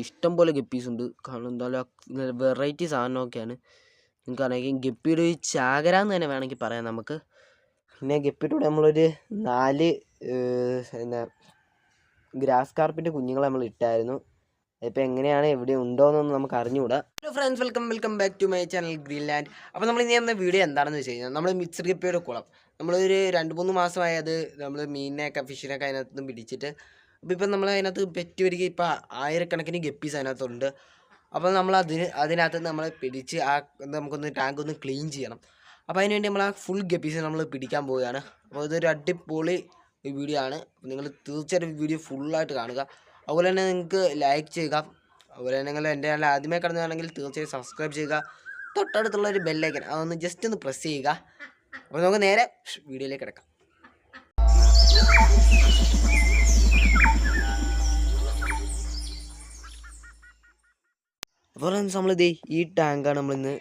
ഇഷ്ടം പോലെ ഗപ്പീസ് ഉണ്ട്. കാരണം എന്തായാലും വെറൈറ്റി സാധനമൊക്കെയാണ്. നിങ്ങൾക്കാണെങ്കിൽ ഗപ്പിയുടെ ഒരു ചാകരാന്ന് തന്നെ വേണമെങ്കിൽ പറയാം നമുക്ക്. പിന്നെ ഗപ്പിയുടെ കൂടെ നമ്മളൊരു 4 എന്താ ഗ്രാസ് കാർപ്പിൻ്റെ കുഞ്ഞുങ്ങളെ നമ്മൾ ഇട്ടായിരുന്നു. അതിപ്പോൾ എങ്ങനെയാണ് എവിടെ ഉണ്ടോയെന്നൊന്നും നമുക്ക് അറിഞ്ഞുകൂടാ. Hello friends, welcome back to my channel Greenland. അപ്പോൾ നമ്മൾ ഇനി ചെയ്യുന്ന വീഡിയോ എന്താണെന്ന് വെച്ച് കഴിഞ്ഞാൽ നമ്മൾ മിക്സഡ് ഗപ്പിയുടെ കുളം നമ്മളൊരു 2-3 മാസമായി അത് നമ്മൾ മീനിനെയൊക്കെ ഫിഷിനൊക്കെ അതിനകത്ത് നിന്ന് പിടിച്ചിട്ട്. അപ്പോൾ ഇപ്പം നമ്മൾ അതിനകത്ത് പെറ്റ് വരിക ഇപ്പോൾ 1000കണക്കിന് ഗപ്പീസ് അതിനകത്തുണ്ട്. അപ്പോൾ നമ്മൾ അതിനകത്ത് നമ്മൾ പിടിച്ച് നമുക്കൊന്ന് ടാങ്ക് ഒന്ന് ക്ലീൻ ചെയ്യണം. അപ്പോൾ അതിനുവേണ്ടി നമ്മൾ ആ ഫുൾ ഗപ്പീസ് നമ്മൾ പിടിക്കാൻ പോവുകയാണ്. അപ്പോൾ ഇതൊരു അടിപൊളി വീഡിയോ ആണ്. നിങ്ങൾ തീർച്ചയായിട്ടും വീഡിയോ ഫുള്ളായിട്ട് കാണുക. അതുപോലെ തന്നെ നിങ്ങൾക്ക് ലൈക്ക് ചെയ്യുക. അതുപോലെ തന്നെ നിങ്ങൾ എൻ്റെ ചാനൽ ആദ്യമേ കടന്നതാണെങ്കിൽ തീർച്ചയായും സബ്സ്ക്രൈബ് ചെയ്യുക. തൊട്ടടുത്തുള്ളൊരു ബെല്ലൈക്കൻ അതൊന്ന് ജസ്റ്റ് ഒന്ന് പ്രസ് ചെയ്യുക. അപ്പോൾ നമുക്ക് നേരെ വീഡിയോയിലേക്ക് കിടക്കാം. അപ്പോൾ നമ്മളിത് ഈ ടാങ്കാണ് നമ്മളിന്ന്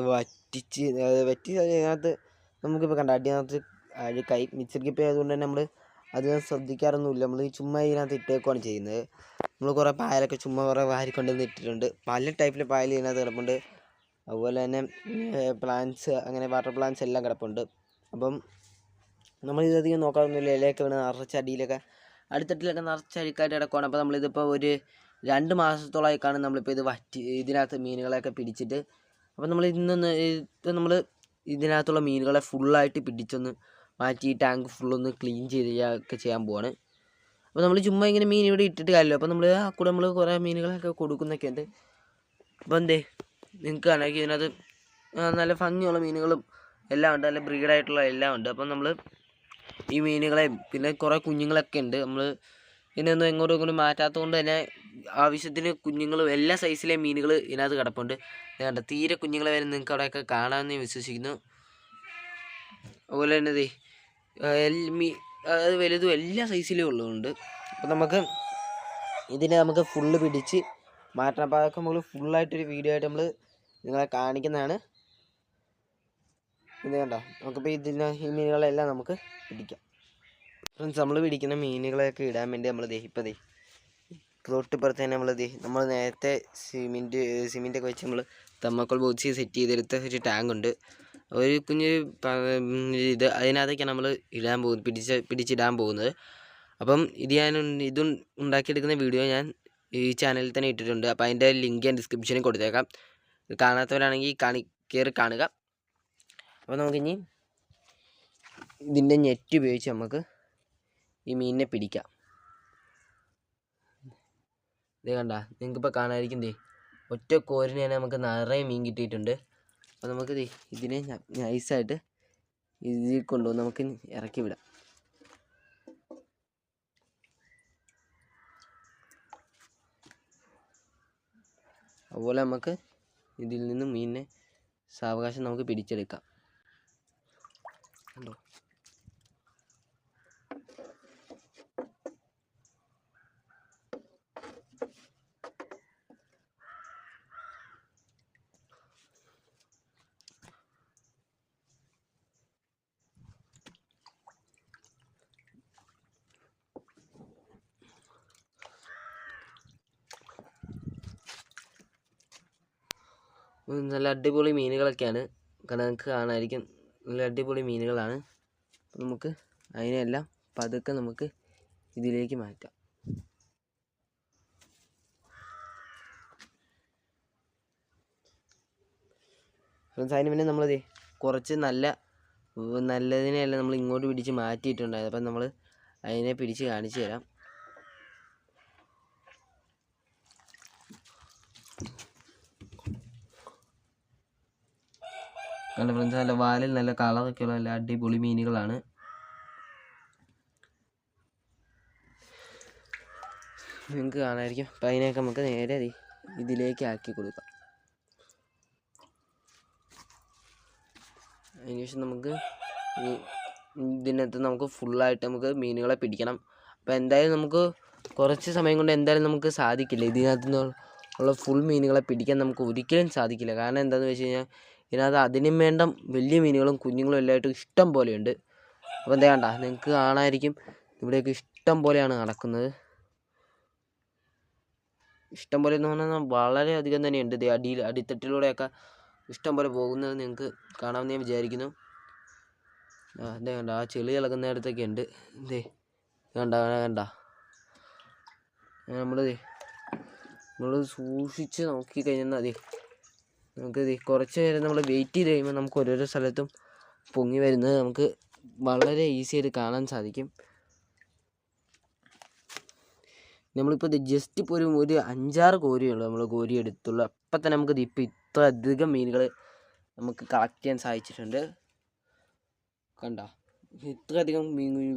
വറ്റിച്ച് അതിനകത്ത് നമുക്കിപ്പോൾ കണ്ട അടിനകത്ത് അഴുക്കായി. മിക്സഡ് ഗപ്പി ആയതുകൊണ്ട് തന്നെ നമ്മൾ അതിനെ ശ്രദ്ധിക്കാറൊന്നുമില്ല. നമ്മൾ ചുമ്മാ ഇതിനകത്ത് ഇട്ടേക്കുവാണ് ചെയ്യുന്നത്. നമ്മൾ കുറേ പായലൊക്കെ ചുമ്മാ കുറേ വാരിക്കൊണ്ടുവന്ന് ഇട്ടിട്ടുണ്ട്. പല ടൈപ്പിൽ പായൽ ഇതിനകത്ത് കിടപ്പുണ്ട്. അതുപോലെ തന്നെ പ്ലാന്റ്സ്, അങ്ങനെ വാട്ടർ പ്ലാന്റ്സ് എല്ലാം കിടപ്പുണ്ട്. അപ്പം നമ്മളിതധികം നോക്കാറൊന്നുമില്ല. ഇലയൊക്കെ വീണ് നിറച്ച് അടിയിലൊക്കെ അടുത്തട്ടിലൊക്കെ നിറച്ച് അഴുക്കായിട്ട് കിടക്കുവാണ്. അപ്പോൾ നമ്മളിതിപ്പോൾ ഒരു 2 മാസത്തോളമായി കാണും നമ്മളിപ്പോൾ ഇതിനകത്ത് മീനുകളെയൊക്കെ പിടിച്ചിട്ട്. അപ്പോൾ നമ്മൾ ഇപ്പം നമ്മൾ ഇതിനകത്തുള്ള മീനുകളെ ഫുള്ളായിട്ട് പിടിച്ചൊന്ന് മാറ്റി ഈ ടാങ്ക് ഫുള്ളൊന്ന് ക്ലീൻ ഒക്കെ ചെയ്യാൻ പോവാണ്. അപ്പോൾ നമ്മൾ ചുമ്മാ ഇങ്ങനെ മീൻ ഇവിടെ ഇട്ടിട്ട് കാര്യമില്ല. അപ്പോൾ നമ്മൾ ആ കൂടെ നമ്മൾ കുറേ മീനുകളൊക്കെ കൊടുക്കുന്നൊക്കെ ഉണ്ട്. അപ്പോൾ നിങ്ങൾക്ക് ആണെങ്കിൽ ഇതിനകത്ത് നല്ല ഭംഗിയുള്ള മീനുകളും എല്ലാം ഉണ്ട്, നല്ല ബ്രീഡായിട്ടുള്ള എല്ലാം ഉണ്ട്. അപ്പം നമ്മൾ ഈ മീനുകളെ പിന്നെ കുറേ കുഞ്ഞുങ്ങളൊക്കെ ഉണ്ട്. നമ്മൾ ഇതിനൊന്നും എങ്ങോട്ടും ഇങ്ങോട്ടും മാറ്റാത്തത് കൊണ്ട് തന്നെ ആവശ്യത്തിന് കുഞ്ഞുങ്ങളും എല്ലാ സൈസിലെ മീനുകൾ ഇതിനകത്ത് കിടപ്പുണ്ട്. വേണ്ട തീരെ കുഞ്ഞുങ്ങളെ വരെ നിങ്ങൾക്ക് അവിടെയൊക്കെ കാണാമെന്ന് വിശ്വസിക്കുന്നു. അതുപോലെ തന്നെ അത് വലുതും എല്ലാ സൈസിലും ഉള്ളതുണ്ട്. അപ്പോൾ നമുക്ക് ഫുള്ള് പിടിച്ച് മാറ്റണം. അപ്പോൾ അതൊക്കെ നമ്മൾ ഫുള്ളായിട്ടൊരു വീഡിയോ ആയിട്ട് നമ്മൾ നിങ്ങളെ കാണിക്കുന്നതാണ്. ഇത് കണ്ടോ, നമുക്കിപ്പോൾ ഈ മീനുകളെല്ലാം നമുക്ക് പിടിക്കാം. ഫ്രണ്ട്സ്, നമ്മൾ പിടിക്കുന്ന മീനുകളെയൊക്കെ ഇടാൻ വേണ്ടി നമ്മൾ തൊട്ടിപ്പുറത്ത് തന്നെ നമ്മൾ നേരത്തെ സിമെൻറ്റൊക്കെ വെച്ച് നമ്മൾ തെർമോക്കോൾ ബോക്സ് സെറ്റ് ചെയ്തെടുത്ത ഒരു ടാങ്ക് ഉണ്ട്. ഒരു കുഞ്ഞ് അതിനകത്തേക്കാണ് നമ്മൾ പിടിച്ചിടാൻ പോകുന്നത്. അപ്പം ഇതും ഉണ്ടാക്കിയെടുക്കുന്ന വീഡിയോ ഞാൻ ഈ ചാനലിൽ തന്നെ ഇട്ടിട്ടുണ്ട്. അപ്പോൾ അതിൻ്റെ ലിങ്ക് ഞാൻ ഡിസ്ക്രിപ്ഷനിൽ കൊടുത്തേക്കാം. കാണാത്തവരാണെങ്കിൽ കയറി കാണുക. അപ്പോൾ നമുക്കിനി ഇതിൻ്റെ നെറ്റ് ഉപയോഗിച്ച് നമുക്ക് ഈ മീനിനെ പിടിക്കാം. ഇത് കണ്ട, നിങ്ങൾക്കിപ്പോൾ കാണാതിരിക്കും. ഒറ്റ കോരിന് തന്നെ നമുക്ക് നിറയെ മീൻ കിട്ടിയിട്ടുണ്ട്. അപ്പോൾ നമുക്ക് ഇതിനെ നൈസായിട്ട് ഇതിൽ കൊണ്ടുവന്ന് നമുക്ക് ഇറക്കി വിടാം. അതുപോലെ നമുക്ക് ഇതിൽ നിന്നും മീനിനെ സാവകാശം നമുക്ക് പിടിച്ചെടുക്കാം. കണ്ടോ, നല്ല അടിപൊളി മീനുകളൊക്കെയാണ്. കാരണം നിങ്ങൾക്ക് കാണാമായിരിക്കും, നല്ല അടിപൊളി മീനുകളാണ്. നമുക്ക് അതിനെല്ലാം പതുക്കെ നമുക്ക് ഇതിലേക്ക് മാറ്റാം. ഫ്രണ്ട്സ്, അതിന് പിന്നെ നമ്മൾ കുറച്ച് നല്ലതിനെല്ലാം നമ്മൾ ഇങ്ങോട്ട് പിടിച്ച് മാറ്റിയിട്ടുണ്ടായത്. അപ്പം നമ്മൾ അതിനെ പിടിച്ച് കാണിച്ചു തരാം. കണ്ട ഫ്രണ്ട്സ്, നല്ല വാലിൽ നല്ല കളറൊക്കെയുള്ള നല്ല അടിപൊളി മീനുകളാണ്. നിങ്ങൾക്ക് കാണാമായിരിക്കും. അപ്പം അതിനെയൊക്കെ നമുക്ക് നേരെ ഇതിലേക്ക് ആക്കി കൊടുക്കാം. അതിനുശേഷം നമുക്ക് ഇതിനകത്ത് നമുക്ക് ഫുള്ളായിട്ട് നമുക്ക് മീനുകളെ പിടിക്കണം. അപ്പോൾ എന്തായാലും നമുക്ക് കുറച്ച് സമയം കൊണ്ട് എന്തായാലും നമുക്ക് സാധിക്കില്ല. ഇതിനകത്ത് നിന്നുള്ള ഫുൾ മീനുകളെ പിടിക്കാൻ നമുക്ക് ഒരിക്കലും സാധിക്കില്ല. കാരണം എന്താണെന്ന് വെച്ച് കഴിഞ്ഞാൽ ഇതിനകത്ത് അതിനും വേണ്ട വലിയ മീനുകളും കുഞ്ഞുങ്ങളും എല്ലായിട്ടും ഇഷ്ടം പോലെയുണ്ട്. അപ്പോൾ എന്താ കണ്ട, നിങ്ങൾക്ക് കാണാമായിരിക്കും, ഇവിടെയൊക്കെ ഇഷ്ടം പോലെയാണ് നടക്കുന്നത്. ഇഷ്ടം പോലെ എന്ന് പറഞ്ഞാൽ വളരെയധികം തന്നെയുണ്ട്. ദേ അടിത്തട്ടിലൂടെയൊക്കെ ഇഷ്ടം പോലെ പോകുന്നത് നിങ്ങൾക്ക് കാണാമെന്ന് ഞാൻ വിചാരിക്കുന്നു. ഇതേ കണ്ട ആ ചെളി ഇളകുന്നിടത്തൊക്കെ ഉണ്ട്. ഇതേ കണ്ട നമ്മൾ സൂക്ഷിച്ച് നോക്കിക്കഴിഞ്ഞാൽ അതെ നമുക്ക് കുറച്ച് നേരം നമ്മൾ വെയിറ്റ് ചെയ്ത് കഴിയുമ്പോൾ നമുക്ക് ഓരോരോ സ്ഥലത്തും പൊങ്ങി വരുന്നത് നമുക്ക് വളരെ ഈസി ആയിട്ട് കാണാൻ സാധിക്കും. നമ്മളിപ്പോൾ ജസ്റ്റ് ഇപ്പോൾ ഒരു 5-6 കോരിയുള്ളൂ നമ്മൾ കോരി എടുത്തുള്ളൂ. അപ്പം തന്നെ നമുക്ക് ഇപ്പോൾ ഇത്ര അധികം മീനുകൾ നമുക്ക് കളക്ട് ചെയ്യാൻ സാധിച്ചിട്ടുണ്ട്. കണ്ട ഇത്രയധികം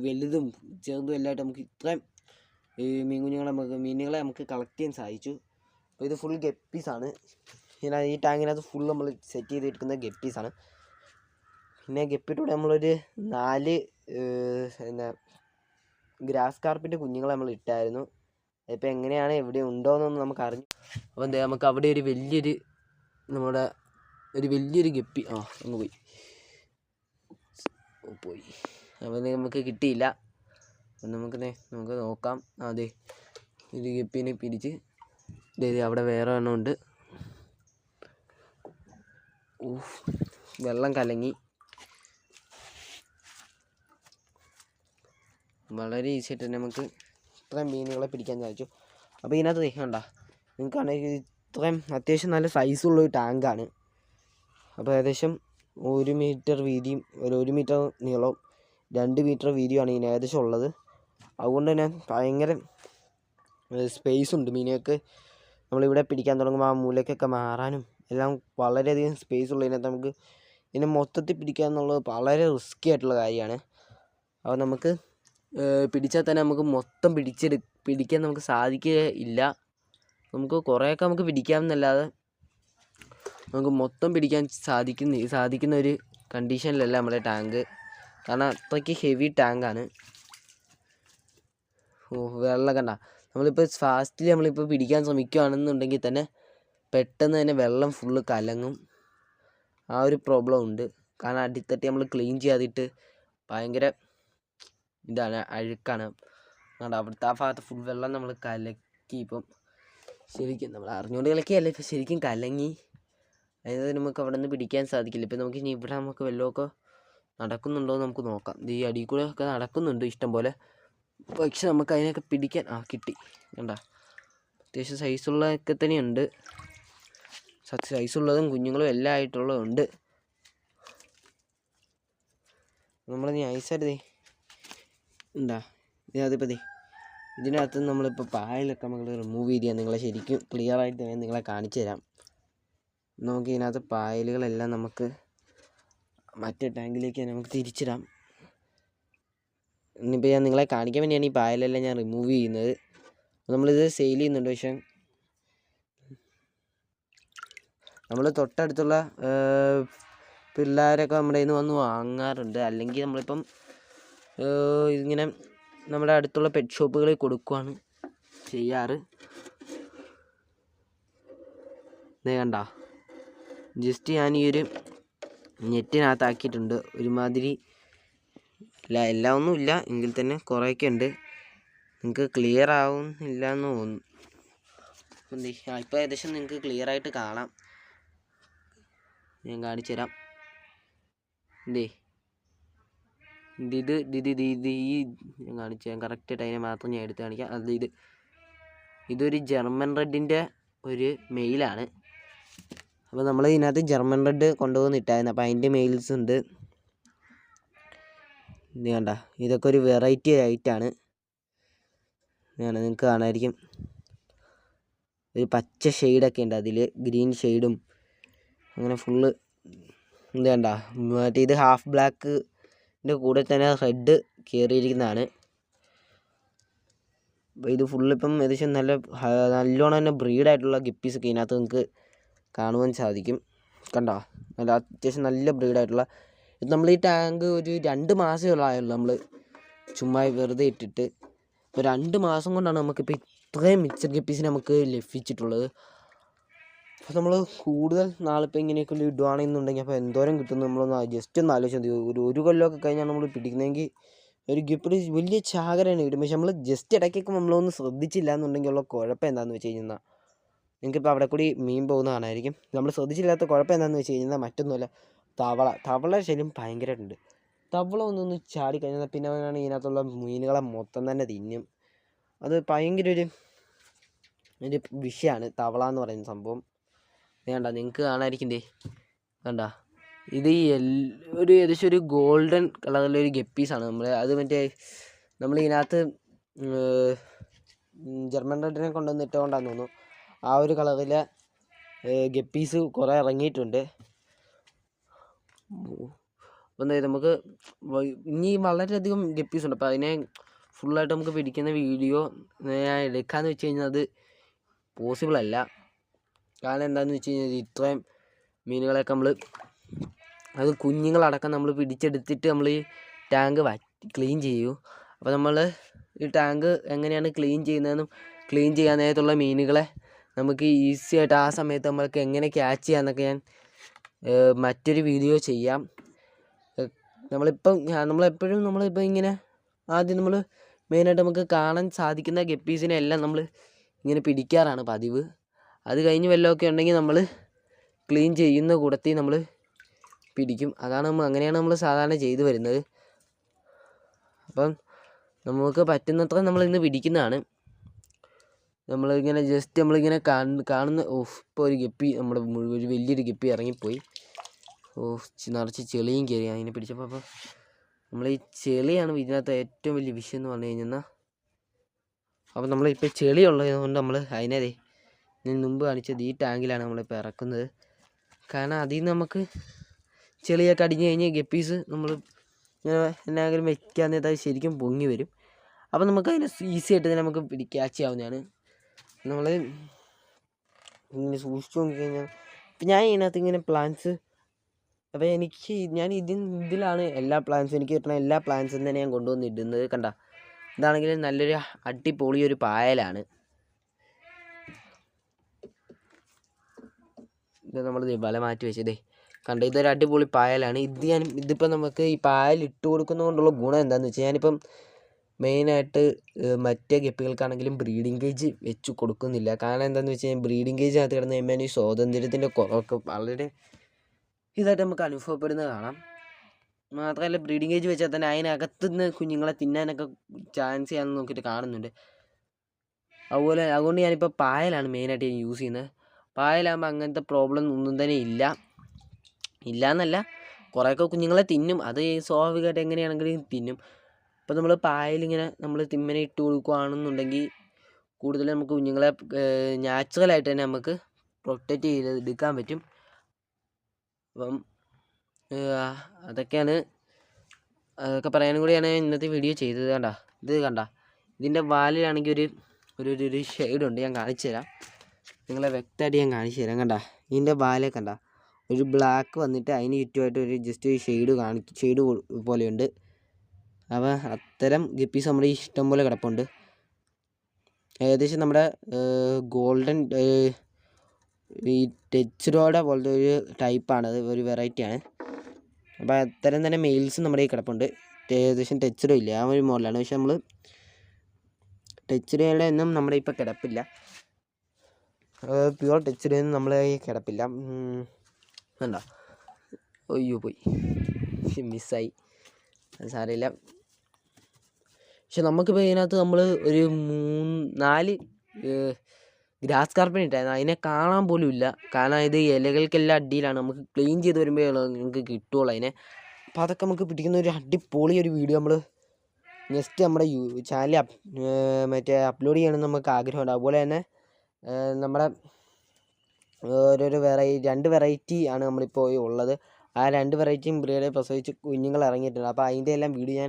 വലുതും ചെറുതും എല്ലായിട്ട് നമുക്ക് ഇത്രയും മീനുകളെ നമുക്ക് കളക്ട് ചെയ്യാൻ സാധിച്ചു. അപ്പോൾ ഇത് ഫുൾ ഗപ്പീസാണ്. ഈ ടാങ്കിനകത്ത് ഫുൾ നമ്മൾ സെറ്റ് ചെയ്തിരിക്കുന്ന ഗപ്പീസാണ്. പിന്നെ ഗപ്പിയുടെ നമ്മളൊരു 4 എന്താ ഗ്രാസ് കാർപ്പിൻ്റെ കുഞ്ഞുങ്ങളെ നമ്മൾ ഇട്ടായിരുന്നു. അതിപ്പോൾ എങ്ങനെയാണ് എവിടെ ഉണ്ടോയെന്നൊന്നും നമുക്ക് അറിഞ്ഞു. അപ്പോൾ എന്താ നമുക്ക് അവിടെ ഒരു വലിയൊരു ഗപ്പി അങ്ങ് പോയി അപ്പോൾ നമുക്ക് കിട്ടിയില്ല. അപ്പം നമുക്ക് നോക്കാം. അതെ ഒരു ഗപ്പീനെ പിടിച്ച് അവിടെ വേറെ എണ്ണം ഉണ്ട്. വെള്ളം കലങ്ങി. വളരെ ഈസി ആയിട്ട് തന്നെ നമുക്ക് ഇത്രയും മീനുകളെ പിടിക്കാൻ സാധിച്ചു. അപ്പോൾ ഇതിനകത്ത് കണ്ട നിങ്ങൾക്കാണെങ്കിൽ ഇത്രയും അത്യാവശ്യം നല്ല സൈസുള്ളൊരു ടാങ്കാണ്. അപ്പോൾ ഏകദേശം 1 മീറ്റർ വീതിയും 1 മീറ്റർ നീളവും 2 മീറ്റർ വീതിയുമാണ് ഇതിന് ഏകദേശം ഉള്ളത്. അതുകൊണ്ട് തന്നെ ഭയങ്കര സ്പേസ് ഉണ്ട്. മീനുകൾക്ക് നമ്മളിവിടെ പിടിക്കാൻ തുടങ്ങുമ്പോൾ ആ മൂലയ്ക്കൊക്കെ മാറാനും എല്ലാം വളരെയധികം സ്പേസ് ഉള്ളതിനകത്ത് നമുക്ക് ഇതിനെ മൊത്തത്തിൽ പിടിക്കുക എന്നുള്ളത് വളരെ റിസ്ക്കി ആയിട്ടുള്ള കാര്യമാണ്. അപ്പോൾ നമുക്ക് പിടിച്ചാൽ തന്നെ നമുക്ക് മൊത്തം പിടിക്കാൻ നമുക്ക് സാധിക്കുകയില്ല. നമുക്ക് കുറേയൊക്കെ നമുക്ക് പിടിക്കാമെന്നല്ലാതെ നമുക്ക് മൊത്തം പിടിക്കാൻ സാധിക്കുന്ന ഒരു കണ്ടീഷനിലല്ല നമ്മുടെ ടാങ്ക്. കാരണം അത്രയ്ക്ക് ഹെവി ടാങ്കാണ്. വെള്ളം കണ്ട നമ്മളിപ്പോൾ ഫാസ്റ്റിൽ നമ്മളിപ്പോൾ പിടിക്കാൻ ശ്രമിക്കുകയാണെന്നുണ്ടെങ്കിൽ തന്നെ പെട്ടെന്ന് തന്നെ വെള്ളം ഫുള്ള് കലങ്ങും. ആ ഒരു പ്രോബ്ലം ഉണ്ട്. കാരണം അടിത്തട്ടി നമ്മൾ ക്ലീൻ ചെയ്യാതിട്ട് ഭയങ്കര ഇതാണ്, അഴുക്കാണ്. അവിടുത്തെ ആ ഭാഗത്ത് ഫുൾ വെള്ളം നമ്മൾ കലക്കി. ഇപ്പം ശരിക്കും നമ്മൾ അറിഞ്ഞുകൊണ്ട് കലക്കിയല്ല, ഇപ്പം ശരിക്കും കലങ്ങി. അതായത് നമുക്ക് അവിടെ നിന്ന് പിടിക്കാൻ സാധിക്കില്ല. ഇപ്പം നമുക്ക് ഇനി ഇവിടെ നമുക്ക് വല്ലതുമൊക്കെ നടക്കുന്നുണ്ടോ എന്ന് നമുക്ക് നോക്കാം. ഈ അടിയിൽ കൂടെ ഒക്കെ നടക്കുന്നുണ്ട് ഇഷ്ടം പോലെ. പക്ഷെ നമുക്ക് അതിനൊക്കെ പിടിക്കാൻ കിട്ടി. കണ്ട അത്യാവശ്യം സൈസുള്ളതൊക്കെ തന്നെയുണ്ട്. സൈസുള്ളതും കുഞ്ഞുങ്ങളും എല്ലാം ആയിട്ടുള്ളതുണ്ട്. നമ്മളിനി ഐസായിട്ട് ഇതിനകത്തിപ്പോൾ ഇതിനകത്ത് നമ്മളിപ്പോൾ പായലൊക്കെ നമ്മൾ റിമൂവ് ചെയ്ത് നിങ്ങളെ ശരിക്കും ക്ലിയർ ആയിട്ട് ഞാൻ നിങ്ങളെ കാണിച്ചു തരാം. നമുക്ക് ഇതിനകത്ത് പായലുകളെല്ലാം നമുക്ക് മറ്റേ ടാങ്കിലേക്ക് നമുക്ക് തിരിച്ചിടാം. ഇനിയിപ്പോൾ ഞാൻ നിങ്ങളെ കാണിക്കാൻ വേണ്ടിയാണ് ഈ പായലെല്ലാം ഞാൻ റിമൂവ് ചെയ്യുന്നത്. നമ്മളിത് സെയിൽ ചെയ്യുന്നുണ്ട്. പക്ഷേ നമ്മൾ തൊട്ടടുത്തുള്ള പിള്ളേരൊക്കെ നമ്മുടെ കയ്യിൽ നിന്ന് വന്ന് വാങ്ങാറുണ്ട്. അല്ലെങ്കിൽ നമ്മളിപ്പം ഇങ്ങനെ നമ്മുടെ അടുത്തുള്ള പെറ്റ് ഷോപ്പുകളിൽ കൊടുക്കുകയാണ് ചെയ്യാറ്. കണ്ട ജസ്റ്റ് ഞാൻ ഈ ഒരു നെറ്റിനകത്താക്കിയിട്ടുണ്ട്. ഒരുമാതിരി എല്ലാം ഒന്നുമില്ല എങ്കിൽ തന്നെ കുറേയൊക്കെ ഉണ്ട്. നിങ്ങൾക്ക് ക്ലിയർ ആവുന്നില്ല എന്ന് തോന്നുന്നു. ഇപ്പോൾ ഏകദേശം നിങ്ങൾക്ക് ക്ലിയർ ആയിട്ട് കാണാം. ഞാൻ കാണിച്ചു തരാം. ഞാൻ കറക്റ്റായിട്ട് അതിനെ മാത്രം ഞാൻ എടുത്ത് കാണിക്കാം. അത് ഇതൊരു ജർമ്മൻ റെഡിൻ്റെ ഒരു മെയിലാണ്. അപ്പോൾ നമ്മൾ ഇതിനകത്ത് ജർമ്മൻ റെഡ് കൊണ്ടുപോകുന്ന ഇട്ടായിരുന്നു. അപ്പോൾ അതിൻ്റെ മെയിൽസ് ഉണ്ട്. ഇത് കണ്ട ഇതൊക്കെ ഒരു വെറൈറ്റി ഐറ്റാണ്. നിങ്ങൾക്ക് കാണാമായിരിക്കും. ഒരു പച്ച ഷെയ്ഡൊക്കെ ഉണ്ട് അതിൽ, ഗ്രീൻ ഷെയ്ഡും അങ്ങനെ ഫുള്ള്. ഇത് കണ്ട മറ്റേ ഇത് ഹാഫ് ബ്ലാക്കിൻ്റെ കൂടെ തന്നെ റെഡ് കയറിയിരിക്കുന്നതാണ്. അപ്പോൾ ഇത് ഫുള്ളിപ്പം ഏകദേശം നല്ലോണം തന്നെ ബ്രീഡായിട്ടുള്ള ഗപ്പീസൊക്കെ ഇതിനകത്ത് നിങ്ങൾക്ക് കാണുവാൻ സാധിക്കും. കണ്ടോ നല്ല അത്യാവശ്യം നല്ല ബ്രീഡായിട്ടുള്ള. ഇത് നമ്മൾ ഈ ടാങ്ക് ഒരു 2 മാസമേ ഉള്ളായുള്ളൂ നമ്മൾ ചുമ്മാ വെറുതെ ഇട്ടിട്ട്. ഇപ്പോൾ 2 മാസം കൊണ്ടാണ് നമുക്കിപ്പോൾ ഇത്രയും മിക്സഡ് ഗപ്പീസിനെ നമുക്ക് ലഭിച്ചിട്ടുള്ളത്. അപ്പോൾ നമ്മൾ കൂടുതൽ നാളിപ്പോൾ ഇങ്ങനെയൊക്കെ ഇടുകയാണെന്നുണ്ടെങ്കിൽ അപ്പോൾ എന്തോരം കിട്ടും നമ്മളൊന്ന് ജസ്റ്റ് ഒന്ന് ആലോചിച്ചാൽ മതി. ഒരു കൊല്ലമൊക്കെ കഴിഞ്ഞാൽ നമ്മൾ പിടിക്കുന്നതെങ്കിൽ ഒരു ഗപ്പി വലിയ ചാകരയാണ് കിട്ടും. പക്ഷെ നമ്മൾ ജസ്റ്റ് ഇടയ്ക്കൊക്കെ നമ്മളൊന്ന് ശ്രദ്ധിച്ചില്ല എന്നുണ്ടെങ്കിൽ ഉള്ള കുഴപ്പം എന്താണെന്ന് വെച്ച് കഴിഞ്ഞാൽ നിങ്ങൾക്കിപ്പോൾ അവിടെ കൂടി മീൻ പോകുന്ന കാണാമായിരിക്കും. നമ്മൾ ശ്രദ്ധിച്ചില്ലാത്ത കുഴപ്പം എന്താണെന്ന് വെച്ച് കഴിഞ്ഞാൽ മറ്റൊന്നുമല്ല, തവള ശല്യം ഭയങ്കരമായിട്ടുണ്ട്. തവള ഒന്നൊന്ന് ചാടി കഴിഞ്ഞാൽ പിന്നെ അവനാണ് ഇതിനകത്തുള്ള മീനുകളെ മൊത്തം തന്നെ തിന്നും. അത് ഭയങ്കര ഒരു വിഷയമാണ് തവള എന്ന് പറയുന്ന സംഭവം. വേണ്ട നിങ്ങൾക്ക് കാണാതിരിക്കും. കണ്ട ഇത് ഏകദേശം ഒരു ഗോൾഡൻ കളറിലൊരു ഗപ്പീസാണ്. അത് നമ്മൾ ഇതിനകത്ത് ജർമ്മൻ റെഡിനെ കൊണ്ടുവന്ന് ഇട്ടുകൊണ്ടാന്ന് തോന്നുന്നു ആ ഒരു കളറിലെ ഗപ്പീസ് കുറേ ഇറങ്ങിയിട്ടുണ്ട്. അപ്പോൾ എന്തായാലും നമുക്ക് ഇനി വളരെയധികം ഗപ്പീസുണ്ട്. അപ്പോൾ അതിനെ ഫുള്ളായിട്ട് നമുക്ക് പിടിക്കുന്ന വീഡിയോ ഞാൻ എടുക്കാമെന്ന് വെച്ച് കഴിഞ്ഞാൽ അത് പോസിബിൾ അല്ല. കാരണം എന്താണെന്ന് വെച്ച് കഴിഞ്ഞാൽ ഇത്രയും മീനുകളെയൊക്കെ അത് കുഞ്ഞുങ്ങളടക്കം നമ്മൾ പിടിച്ചെടുത്തിട്ട് നമ്മൾ ഈ ടാങ്ക് ക്ലീൻ ചെയ്യൂ. അപ്പോൾ നമ്മൾ ഈ ടാങ്ക് എങ്ങനെയാണ് ക്ലീൻ ചെയ്യുന്നതെന്നും ക്ലീൻ ചെയ്യാൻ നേരത്തുള്ള മീനുകളെ നമുക്ക് ഈസി ആയിട്ട് ആ സമയത്ത് നമ്മൾക്ക് എങ്ങനെ ക്യാച്ച് ചെയ്യാമെന്നൊക്കെ ഞാൻ മറ്റൊരു വീഡിയോ ചെയ്യാം. നമ്മളിപ്പോൾ ഇങ്ങനെ ആദ്യം നമ്മൾ മെയിനായിട്ട് നമുക്ക് കാണാൻ സാധിക്കുന്ന ഗപ്പീസിനെ എല്ലാം നമ്മൾ ഇങ്ങനെ പിടിക്കാറാണ് പതിവ്. അത് കഴിഞ്ഞ് വല്ലതൊക്കെ ഉണ്ടെങ്കിൽ നമ്മൾ ക്ലീൻ ചെയ്യുന്ന കൂട്ടത്തിൽ നമ്മൾ പിടിക്കും. അങ്ങനെയാണ് നമ്മൾ സാധാരണ ചെയ്തു വരുന്നത്. അപ്പം നമുക്ക് പറ്റുന്നത്ര നമ്മളിന്ന് പിടിക്കുന്നതാണ്. നമ്മളിങ്ങനെ ജസ്റ്റ് കാണുന്ന ഇപ്പോൾ ഒരു ഗപ്പി ഒരു വലിയൊരു ഗപ്പി ഇറങ്ങിപ്പോയി. നിറച്ച് ചെളിയും കയറി അതിനെ പിടിച്ചപ്പോൾ. അപ്പോൾ നമ്മൾ ഈ ചെളിയാണ് ഇതിനകത്ത് ഏറ്റവും വലിയ വിഷയം എന്ന് പറഞ്ഞു കഴിഞ്ഞാൽ. അപ്പോൾ നമ്മളിപ്പോൾ ചെളി ഉള്ളത് കൊണ്ട് നമ്മൾ അതിനെ ഞാൻ മുമ്പ് കാണിച്ചത് ഈ ടാങ്കിലാണ് നമ്മളിപ്പോൾ ഇറക്കുന്നത്. കാരണം അതിൽ നിന്ന് നമുക്ക് ചെളിയൊക്കെ അടിഞ്ഞ് കഴിഞ്ഞ് ഗപ്പീസ് നമ്മൾ എന്നാലും വെക്കാൻ നേരത്തെ അത് ശരിക്കും പൊങ്ങി വരും. അപ്പോൾ നമുക്ക് അതിനെ ഈസി ആയിട്ട് തന്നെ നമുക്ക് ക്യാച്ച് ചെയ്യാവുന്നതാണ്. നമ്മൾ ഇങ്ങനെ സൂക്ഷിച്ചു നോക്കിക്കഴിഞ്ഞാൽ ഇപ്പം ഞാൻ ഇതിനകത്ത് ഇങ്ങനെ പ്ലാന്റ്സ്, അപ്പോൾ ഞാൻ ഇതിലാണ് എല്ലാ പ്ലാന്റ്സും എനിക്ക് കിട്ടുന്ന എല്ലാ പ്ലാന്റ്സും തന്നെ ഞാൻ കൊണ്ടുവന്നിടുന്നത്. കണ്ട ഇതാണെങ്കിൽ നല്ലൊരു അടിപൊളി ഒരു പായലാണ്. ഇത് നമ്മൾ വല മാറ്റി വെച്ചതേ കണ്ട, ഇതൊരു അടിപൊളി പായലാണ്. ഇതിപ്പോൾ നമുക്ക് ഈ പായൽ ഇട്ട് കൊടുക്കുന്നത് കൊണ്ടുള്ള ഗുണം എന്താണെന്ന് വെച്ചാൽ ഞാനിപ്പം മെയിനായിട്ട് മറ്റേ ഗപ്പികൾക്കാണെങ്കിലും ബ്രീഡിങ് കേജ് വെച്ച് കൊടുക്കുന്നില്ല. കാരണം എന്താണെന്ന് വെച്ച് കഴിഞ്ഞാൽ ബ്രീഡിങ് കേജിനകത്ത് കിടന്ന് കഴിയുമ്പോൾ ഈ സ്വാതന്ത്ര്യത്തിൻ്റെ കുറവൊക്കെ വളരെ ഇതായിട്ട് നമുക്ക് അനുഭവപ്പെടുന്നത് കാണാം. മാത്രമല്ല ബ്രീഡിങ് കേജ് വെച്ചാൽ തന്നെ അതിനകത്തുനിന്ന് കുഞ്ഞുങ്ങളെ തിന്നാനൊക്കെ ചാൻസ് ചെയ്യാമെന്ന് നോക്കിയിട്ട് കാണുന്നുണ്ട്. അതുകൊണ്ട് ഞാനിപ്പോൾ പായലാണ് മെയിനായിട്ട് ഞാൻ യൂസ് ചെയ്യുന്നത്. പായലാകുമ്പോൾ അങ്ങനത്തെ പ്രോബ്ലം ഒന്നും തന്നെ ഇല്ലയെന്നല്ല, കുറേയൊക്കെ കുഞ്ഞുങ്ങളെ തിന്നും. അത് സ്വാഭാവികമായിട്ട് എങ്ങനെയാണെങ്കിലും തിന്നും. അപ്പോൾ നമ്മൾ പായലിങ്ങനെ നമ്മൾ തിമ്മനെ ഇട്ട് കൊടുക്കുകയാണെന്നുണ്ടെങ്കിൽ കൂടുതൽ നമുക്ക് കുഞ്ഞുങ്ങളെ നാച്ചുറലായിട്ട് തന്നെ നമുക്ക് പ്രൊട്ടക്റ്റ് ചെയ്തെടുക്കാൻ പറ്റും. അപ്പം അതൊക്കെ പറയാനും കൂടിയാണ് ഇന്നത്തെ വീഡിയോ ചെയ്തത്. കണ്ട ഇതിൻ്റെ വാലിലാണെങ്കിൽ ഒരു ഷെയ്ഡുണ്ട്. ഞാൻ കാണിച്ചു തരാം, നിങ്ങളെ വ്യക്തമായിട്ട് ഞാൻ കാണിച്ചു തരാം. കണ്ട ഇതിൻ്റെ വാല് കണ്ട ഒരു ബ്ലാക്ക് വന്നിട്ട് അതിന് ചുറ്റുമായിട്ട് ഒരു ജസ്റ്റ് ഒരു ഷെയ്ഡ് പോലെയുണ്ട്. അപ്പോൾ അത്തരം ഗപ്പീസ് നമ്മുടെ ഇഷ്ടം പോലെ കിടപ്പുണ്ട്. ഏകദേശം നമ്മുടെ ഗോൾഡൻ ഈ ടെച്ച്ഡോയുടെ പോലത്തെ ഒരു ടൈപ്പാണത്, ഒരു വെറൈറ്റിയാണ്. അപ്പോൾ അത്തരം തന്നെ മെയിൽസും നമ്മുടെ ഈ കിടപ്പുണ്ട്. ഏകദേശം ടെച്ച്ഡോ ഇല്ല, ആ ഒരു മോഡലാണ്. പക്ഷെ നമ്മൾ ടെച്ച്ഡോയുടെ ഒന്നും നമ്മുടെ ഇപ്പോൾ കിടപ്പില്ല. പ്യുവർ ടെച്ച്ഡോ ഒന്നും നമ്മളെ കിടപ്പില്ല. വേണ്ട, ഒയ്യോ പോയി, മിസ്സായി, അത് സാരമില്ല. പക്ഷെ നമുക്കിപ്പോൾ ഇതിനകത്ത് നമ്മൾ ഒരു 4 ഗ്രാസ് കാർപ്പറ്റ് ഇട്ടായിരുന്നു. അതിനെ കാണാൻ പോലും ഇല്ല. കാരണം ഇത് ഇലകൾക്കെല്ലാം അടിയിലാണ്. നമുക്ക് ക്ലീൻ ചെയ്ത് വരുമ്പോൾ നമുക്ക് കിട്ടുള്ളൂ അതിനെ. അപ്പോൾ അതൊക്കെ നമുക്ക് പിടിക്കുന്ന ഒരു അടിപൊളി ഒരു വീഡിയോ നമ്മൾ നെക്സ്റ്റ് നമ്മുടെ ചാനലിൽ അപ്ലോഡ് ചെയ്യണമെന്ന് നമുക്ക് ആഗ്രഹമുണ്ട്. അതുപോലെ തന്നെ നമ്മുടെ ഓരോരോ 2 വെറൈറ്റി ആണ് നമ്മളിപ്പോൾ ഉള്ളത്. ആ 2 വെറൈറ്റിയും ബ്രീഡ് പ്രസവിച്ച് കുഞ്ഞുങ്ങൾ ഇറങ്ങിയിട്ടുണ്ട്. അപ്പോൾ അതിൻ്റെ എല്ലാം വീഡിയോ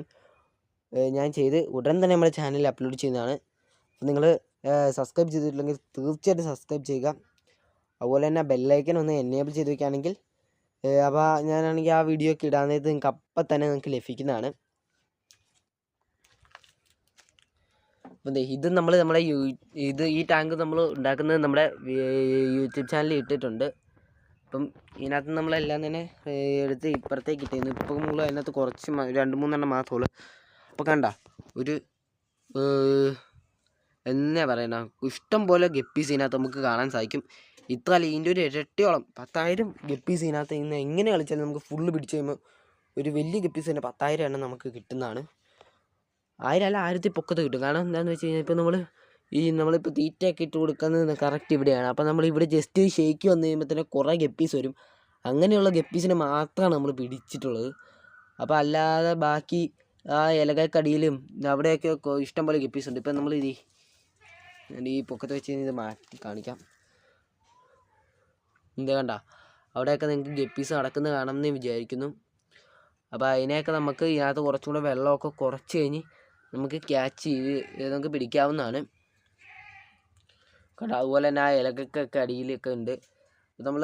ഞാൻ ചെയ്ത് ഉടൻ തന്നെ നമ്മുടെ ചാനലിൽ അപ്ലോഡ് ചെയ്യുന്നതാണ്. അപ്പോൾ നിങ്ങൾ സബ്സ്ക്രൈബ് ചെയ്തിട്ടില്ലെങ്കിൽ തീർച്ചയായിട്ടും സബ്സ്ക്രൈബ് ചെയ്യുക. അതുപോലെ തന്നെ ബെല്ലൈക്കൻ ഒന്ന് എനേബിൾ ചെയ്ത് വയ്ക്കുകയാണെങ്കിൽ അപ്പോൾ ഞാനാണെങ്കിൽ ആ വീഡിയോ ഒക്കെ ഇടാൻ നേരത്ത് നിങ്ങൾക്ക് അപ്പം തന്നെ നിങ്ങൾക്ക് ലഭിക്കുന്നതാണ്. അപ്പോൾ ഇത് നമ്മുടെ ഈ ടാങ്ക് നമ്മൾ ഉണ്ടാക്കുന്നത് നമ്മുടെ യൂട്യൂബ് ചാനലിൽ ഇട്ടിട്ടുണ്ട്. അപ്പം ഇതിനകത്ത് നമ്മളെല്ലാം തന്നെ എടുത്ത് ഇപ്പുറത്തേക്ക് ഇട്ടിരുന്നു. ഇപ്പം നമ്മൾ അതിനകത്ത് കുറച്ച് 2-3 എണ്ണം മാത്രമേ ഉള്ളൂ. അപ്പോൾ കണ്ട ഒരു എന്നാ പറയണ ഇഷ്ടം പോലെ ഗപ്പീസ് ഇതിനകത്ത് നമുക്ക് കാണാൻ സാധിക്കും. ഇത്ര അല്ല, ഇതിൻ്റെ ഒരു ഇരട്ടിയോളം 10,000 ഗപ്പീസ് ഇതിനകത്ത് ഇന്ന് എങ്ങനെ കളിച്ചാലും നമുക്ക് ഫുള്ള് പിടിച്ച് കഴിയുമ്പോൾ ഒരു വലിയ ഗപ്പീസ് തന്നെ 10,000 എണ്ണം നമുക്ക് കിട്ടുന്നതാണ്. 1000 അല്ല 1000 പൊക്കത്ത് കിട്ടും. കാരണം എന്താണെന്ന് വെച്ച് കഴിഞ്ഞാൽ ഇപ്പോൾ നമ്മളിപ്പോൾ തീറ്റയൊക്കെ ഇട്ട് കൊടുക്കുന്നത് കറക്റ്റ് ഇവിടെയാണ്. അപ്പോൾ നമ്മൾ ഇവിടെ ജസ്റ്റ് ഷേക്ക് വന്നു കഴിയുമ്പോൾ തന്നെ കുറേ ഗപ്പീസ് വരും. അങ്ങനെയുള്ള ഗപ്പീസിനെ മാത്രമാണ് നമ്മൾ പിടിച്ചിട്ടുള്ളത്. അപ്പോൾ അല്ലാതെ ബാക്കി ആ ഇലകൾക്കടിയിലും അവിടെയൊക്കെ ഇഷ്ടം പോലെ ഗപ്പീസ് ഉണ്ട്. ഇപ്പം നമ്മൾ ഈ പൊക്കത്ത് വെച്ച് ഇത് മാറ്റി കാണിക്കാം. എന്താ കണ്ട അവിടെയൊക്കെ നിങ്ങൾക്ക് ഗപ്പീസ് നടക്കുന്നത് കാണാമെന്ന് വിചാരിക്കുന്നു. അപ്പോൾ അതിനെയൊക്കെ നമുക്ക് ഇതിനകത്ത് കുറച്ചും കൂടെ വെള്ളമൊക്കെ കുറച്ച് കഴിഞ്ഞ് നമുക്ക് ക്യാച്ച് ചെയ്ത് നമുക്ക് പിടിക്കാവുന്നതാണ്. കണ്ട അതുപോലെ തന്നെ ആ ഇലകൾക്കൊക്കെ അടിയിലൊക്കെ ഉണ്ട്. നമ്മൾ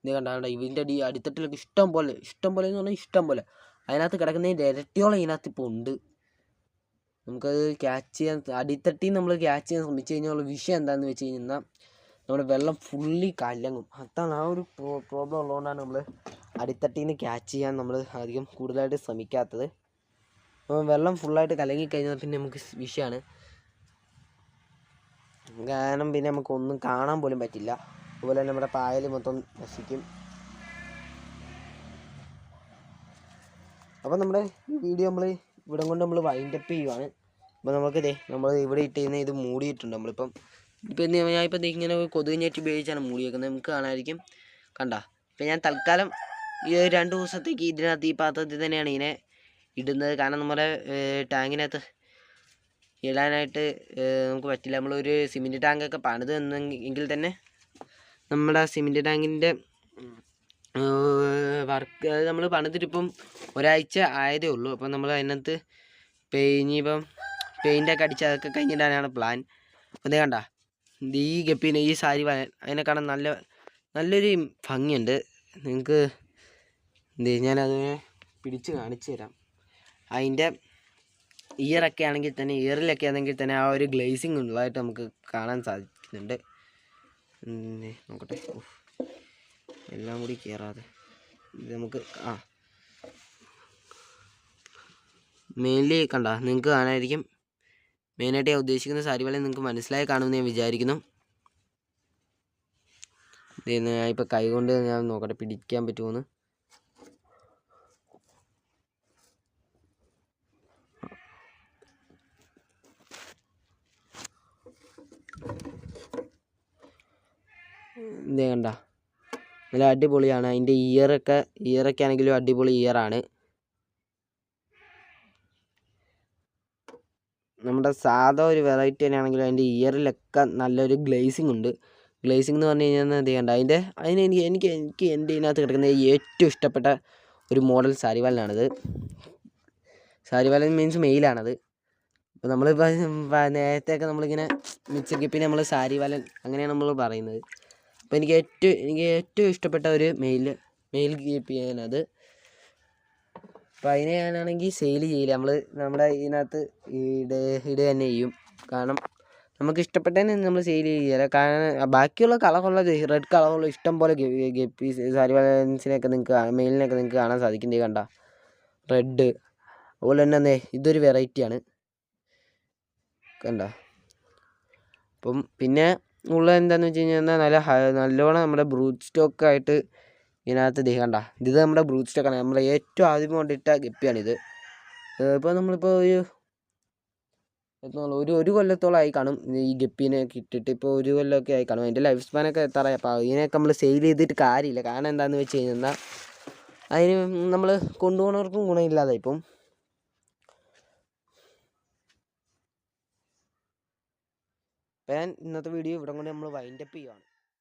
ഇത് കണ്ട ഇതിൻ്റെ അടിത്തട്ടിലൊക്കെ ഇഷ്ടം പോലെ എന്ന് പറഞ്ഞാൽ ഇഷ്ടം പോലെ അതിനകത്ത് കിടക്കുന്നതിൻ്റെ ഇരട്ടിയോളം ഇതിനകത്ത് ഇപ്പോൾ ഉണ്ട്. നമുക്കത് ക്യാച്ച് ചെയ്യാൻ അടിത്തട്ടിൽ നമ്മൾ ക്യാച്ച് ചെയ്യാൻ ശ്രമിച്ചു കഴിഞ്ഞാൽ വിഷയം എന്താണെന്ന് വെച്ച് കഴിഞ്ഞാൽ നമ്മുടെ വെള്ളം ഫുള്ളി കലങ്ങും. അതാണ് ആ ഒരു പ്രോബ്ലം ഉള്ളതുകൊണ്ടാണ് നമ്മൾ അടിത്തട്ടിൽ നിന്ന് ക്യാച്ച് ചെയ്യാൻ നമ്മൾ അധികം കൂടുതലായിട്ട് ശ്രമിക്കാത്തത്. അപ്പോൾ വെള്ളം ഫുള്ളായിട്ട് കലങ്ങിക്കഴിഞ്ഞാൽ പിന്നെ നമുക്ക് വിഷയമാണ്. കാരണം പിന്നെ നമുക്കൊന്നും കാണാൻ പോലും പറ്റില്ല. അതുപോലെ തന്നെ നമ്മുടെ പായൽ മൊത്തം നശിക്കും. അപ്പോൾ നമ്മുടെ ഈ വീഡിയോ ഇവിടെ കൊണ്ട് നമ്മൾ വൈൻഡപ്പ് ചെയ്യുവാണ്. അപ്പോൾ നമ്മൾ ഇവിടെ ഇട്ടിരുന്ന ഇത് മൂടിയിട്ടുണ്ട്. ഞാനിപ്പോൾ ഇങ്ങനെ കൊതുകിനെറ്റ് ഉപയോഗിച്ചാണ് മൂടിയേക്കുന്നത്. നമുക്ക് കാണാമായിരിക്കും. കണ്ട ഇപ്പം ഞാൻ തൽക്കാലം ഈ 2 ദിവസത്തേക്ക് ഇതിനകത്ത് ഈ പാത്രത്തിൽ തന്നെയാണ് ഇതിനെ ഇടുന്നത്. കാരണം നമ്മുടെ ടാങ്കിനകത്ത് ഇടാനായിട്ട് നമുക്ക് പറ്റില്ല. നമ്മളൊരു സിമെൻറ്റ് ടാങ്കൊക്കെ പണിത് എങ്കിൽ തന്നെ നമ്മുടെ സിമെൻറ്റ് ടാങ്കിൻ്റെ വർക്ക് അത് നമ്മൾ പണിതിട്ടിപ്പം ഒരാഴ്ച ആയതേ ഉള്ളൂ. അപ്പം നമ്മൾ അതിനകത്ത് ഇനിയിപ്പം പെയിൻ്റൊക്കെ അടിച്ച് അതൊക്കെ കഴിഞ്ഞിടാനാണ് പ്ലാൻ. അതേ കണ്ട ഈ ഗപ്പീനെ ഈ സാരി അതിനെ കാണാൻ നല്ലൊരു ഭംഗിയുണ്ട്. നിങ്ങൾക്ക് ഞാനതിനെ പിടിച്ച് കാണിച്ചു തരാം. അതിൻ്റെ ഇയറിലൊക്കെ ആണെങ്കിൽ തന്നെ ആ ഒരു ഗ്ലേസിങ് ഉള്ളതായിട്ട് നമുക്ക് കാണാൻ സാധിക്കുന്നുണ്ട്. നോക്കട്ടെ, എല്ലാം കൂടി കയറാതെ ഇത് നമുക്ക് മെയിൻലി കണ്ട നിങ്ങൾക്ക് കാണാമായിരിക്കും. മെയിനായിട്ട് ഞാൻ ഉദ്ദേശിക്കുന്ന സാരിവല നിങ്ങൾക്ക് മനസ്സിലായി കാണുമെന്ന് ഞാൻ വിചാരിക്കുന്നു. ഇപ്പോൾ കൈ കൊണ്ട് ഞാൻ നോക്കട്ടെ പിടിക്കാൻ പറ്റുമോയെന്ന്. കണ്ട നല്ല അടിപൊളിയാണ്. അതിൻ്റെ ഇയറൊക്കെ ആണെങ്കിലും അടിപൊളി ഇയറാണ്. നമ്മുടെ സാധാ ഒരു വെറൈറ്റി തന്നെയാണെങ്കിലും അതിൻ്റെ ഇയറിലൊക്കെ നല്ലൊരു ഗ്ലേസിങ് ഉണ്ട്. ഗ്ലേസിങ് എന്ന് പറഞ്ഞു കഴിഞ്ഞാൽ ചെയ്യേണ്ട എനിക്ക് എൻ്റെ ഇതിനകത്ത് കിടക്കുന്ന ഏറ്റവും ഇഷ്ടപ്പെട്ട ഒരു മോഡൽ സാരിവാലനാണിത്. സാരിവാലൻ മീൻസ് മെയിലാണത്. അപ്പോൾ നമ്മളിപ്പോൾ നേരത്തെയൊക്കെ നമ്മളിങ്ങനെ മിക്സഡ് ഗപ്പിനെ നമ്മൾ സാരിവാലൻ അങ്ങനെയാണ് നമ്മൾ പറയുന്നത്. അപ്പോൾ എനിക്ക് ഏറ്റവും ഇഷ്ടപ്പെട്ട ഒരു മെയിൽ ഗപ്പിയാണത്. അപ്പോൾ അതിനെ ഞാനാണെങ്കിൽ സെയിൽ ചെയ്യില്ല. നമ്മുടെ ഇതിനകത്ത് ഇടുക തന്നെ ചെയ്യും. കാരണം നമുക്ക് ഇഷ്ടപ്പെട്ടതിന് നമ്മൾ സെയിൽ ചെയ്യില്ല. കാരണം ബാക്കിയുള്ള കളറുള്ള റെഡ് കളറുള്ള ഇഷ്ടം പോലെ ഗപ്പീസ് സാരിവാലൻസിനെയൊക്കെ മെയിലിനൊക്കെ നിങ്ങൾക്ക് കാണാൻ സാധിക്കുന്നത് കണ്ട റെഡ്. അതുപോലെ തന്നെ ഇതൊരു വെറൈറ്റിയാണ് കണ്ട. അപ്പം പിന്നെ ഉള്ളത് എന്താണെന്ന് വെച്ച് കഴിഞ്ഞാൽ നല്ലോണം നമ്മുടെ ബ്രൂഡ് സ്റ്റോക്കായിട്ട് ഇതിനകത്ത് കണ്ട ഇത് നമ്മുടെ ബ്രൂഡ് സ്റ്റോക്കാണ്. നമ്മൾ ഏറ്റവും ആദ്യം കൊണ്ടിട്ട ഗപ്പിയാണിത്. ഇപ്പോൾ നമ്മളിപ്പോൾ ഒരു കൊല്ലത്തോളമായി കാണും ഈ ഗപ്പീനെ ഇട്ടിട്ട്. ഇപ്പോൾ 1 കൊല്ലമൊക്കെ ആയി കാണും. അതിൻ്റെ ലൈഫ് സ്പാനൊക്കെ എത്താറായി. അപ്പോൾ ഇതിനൊക്കെ നമ്മൾ സെയിൽ ചെയ്തിട്ട് കാര്യമില്ല. കാരണം എന്താണെന്ന് വെച്ച് കഴിഞ്ഞാൽ അതിന് നമ്മൾ കൊണ്ടുപോകുന്നവർക്കും ഗുണമില്ലാതെ ഇപ്പം. ഞാൻ ഇന്നത്തെ വീഡിയോ ഇവിടെ കൊണ്ട് നമ്മൾ വൈൻഡപ്പ് ചെയ്യുകയാണ്.